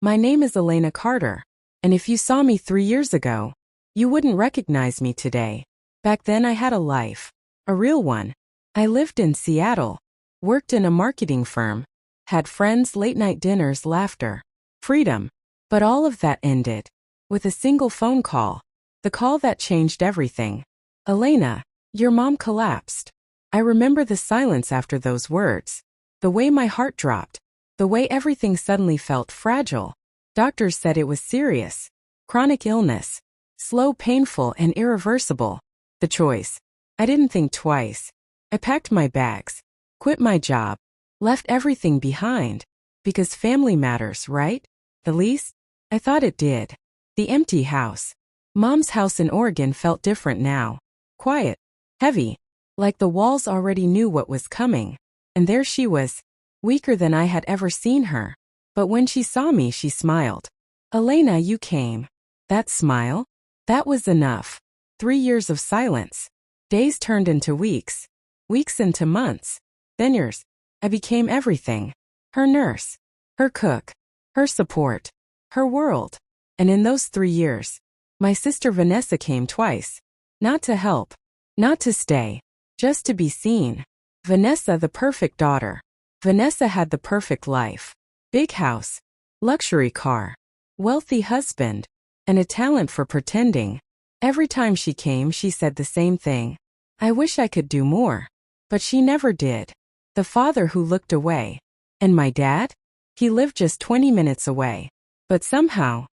My name is Elena Carter, and if you saw me 3 years ago, you wouldn't recognize me today. Back then I had a life. A real one. I lived in Seattle, worked in a marketing firm, had friends, late-night dinners, laughter, freedom. But all of that ended with a single phone call. The call that changed everything. Elena, your mom collapsed. I remember the silence after those words. The way my heart dropped. The way everything suddenly felt fragile. Doctors said it was serious. Chronic illness. Slow, painful, and irreversible. The choice. I didn't think twice. I packed my bags. Quit my job. Left everything behind. Because family matters, right? At least, I thought it did. The empty house. Mom's house in Oregon felt different now. Quiet. Heavy. Like the walls already knew what was coming. And there she was. Weaker than I had ever seen her. But when she saw me, she smiled. Elena, you came. That smile? That was enough. 3 years of silence. Days turned into weeks. Weeks into months. Then years. I became everything. Her nurse. Her cook. Her support. Her world. And in those 3 years, my sister Vanessa came twice. Not to help. Not to stay. Just to be seen. Vanessa, the perfect daughter. Vanessa had the perfect life. Big house. Luxury car. Wealthy husband. And a talent for pretending. Every time she came, she said the same thing. I wish I could do more. But she never did. The father who looked away. And my dad? He lived just 20 minutes away. But somehow,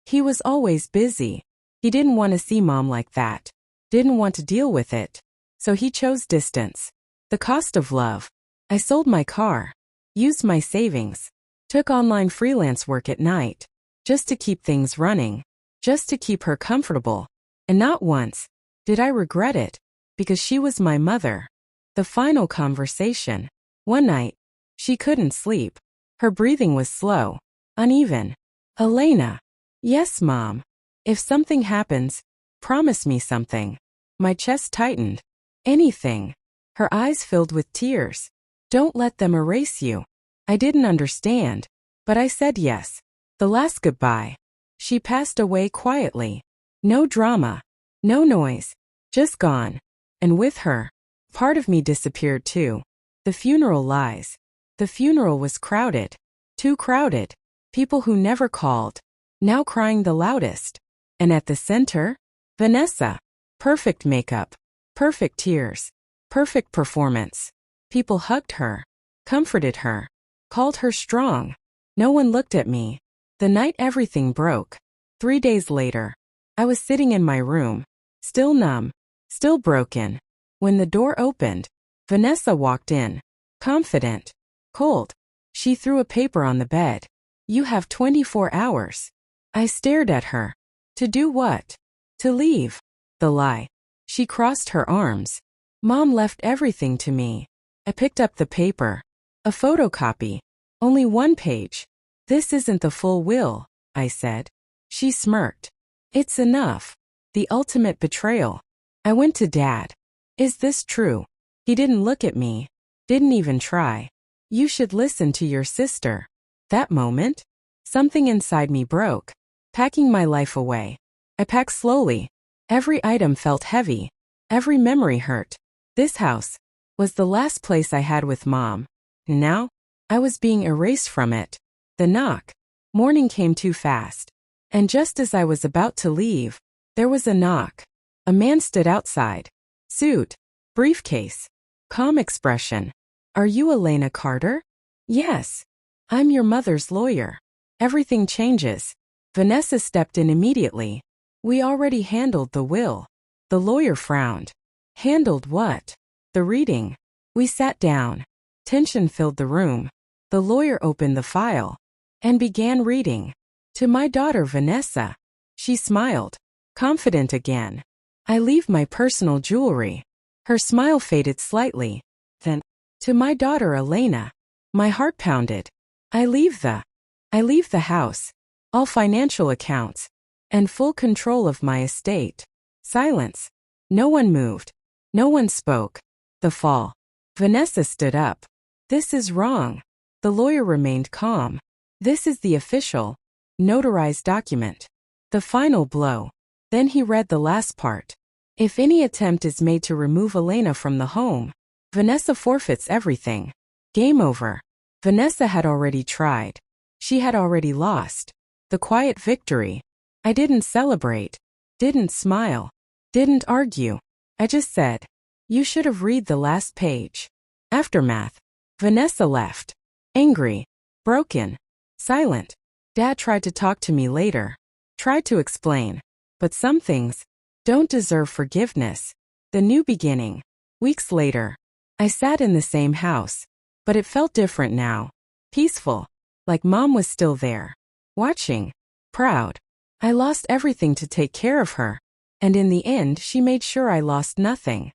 he was always busy. He didn't want to see mom like that. Didn't want to deal with it. So he chose distance. The cost of love. I sold my car. Used my savings. Took online freelance work at night. Just to keep things running. Just to keep her comfortable. And not once did I regret it. Because she was my mother. The final conversation. One night, she couldn't sleep. Her breathing was slow. Uneven. Elena. Yes, Mom. If something happens, promise me something. My chest tightened. Anything. Her eyes filled with tears. Don't let them erase you. I didn't understand. But I said yes. The last goodbye. She passed away quietly. No drama. No noise. Just gone. And with her, part of me disappeared too. The funeral lies. The funeral was crowded. Too crowded. People who never called. Now crying the loudest. And at the center, Vanessa. Perfect makeup. Perfect tears. Perfect performance. People hugged her. Comforted her. Called her strong. No one looked at me. The night everything broke. 3 days later, I was sitting in my room. Still numb. Still broken. When the door opened, Vanessa walked in. Confident. Cold. She threw a paper on the bed. You have 24 hours. I stared at her. To do what? To leave. The lie. She crossed her arms. Mom left everything to me. I picked up the paper. A photocopy. Only 1 page. This isn't the full will, I said. She smirked. It's enough. The ultimate betrayal. I went to Dad. Is this true? He didn't look at me. Didn't even try. You should listen to your sister. That moment, something inside me broke. Packing my life away. I packed slowly. Every item felt heavy. Every memory hurt. This house was the last place I had with Mom. Now, I was being erased from it. The knock. Morning came too fast. And just as I was about to leave, there was a knock. A man stood outside. Suit. Briefcase. Calm expression. Are you Elena Carter? Yes. I'm your mother's lawyer. Everything changes. Vanessa stepped in immediately. We already handled the will. The lawyer frowned. Handled what? The reading. We sat down. Tension filled the room. The lawyer opened the file and began reading. To my daughter Vanessa. She smiled. Confident again. I leave my personal jewelry. Her smile faded slightly. Then, to my daughter Elena. My heart pounded. I leave the house. All financial accounts. And full control of my estate. Silence. No one moved. No one spoke. The fall. Vanessa stood up. This is wrong. The lawyer remained calm. This is the official, notarized document. The final blow. Then he read the last part. If any attempt is made to remove Elena from the home, Vanessa forfeits everything. Game over. Vanessa had already tried. She had already lost. The quiet victory. I didn't celebrate. Didn't smile. Didn't argue. I just said, you should have read the last page. Aftermath. Vanessa left. Angry. Broken. Silent. Dad tried to talk to me later. Tried to explain. But some things don't deserve forgiveness. The new beginning. Weeks later. I sat in the same house. But it felt different now. Peaceful. Like Mom was still there. Watching. Proud. I lost everything to take care of her. And in the end she made sure I lost nothing.